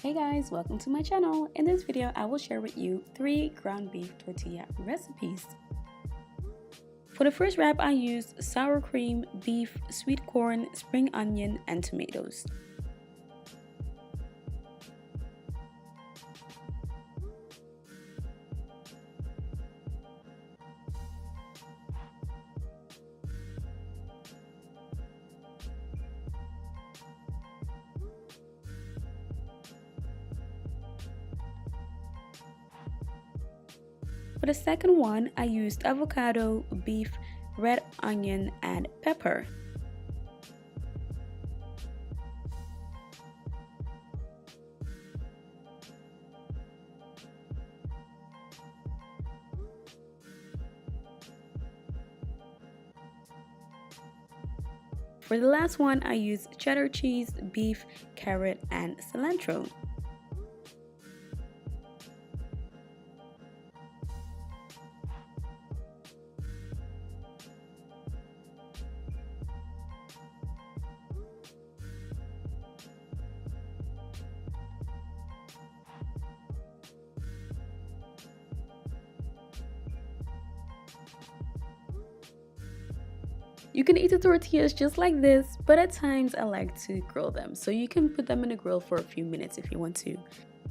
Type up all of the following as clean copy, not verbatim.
Hey guys, welcome to my channel. In this video, I will share with you 3 ground beef tortilla recipes. For the first wrap, I used sour cream, beef, sweet corn, spring onion, and tomatoes. For the second one, I used avocado, beef, red onion, and pepper. For the last one, I used cheddar cheese, beef, carrot, and cilantro. You can eat the tortillas just like this, but at times I like to grill them. So you can put them in the grill for a few minutes if you want to.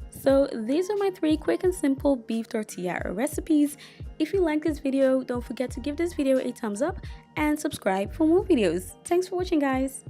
So these are my 3 quick and simple beef tortilla recipes. If you like this video, don't forget to give this video a thumbs up and subscribe for more videos. Thanks for watching, guys.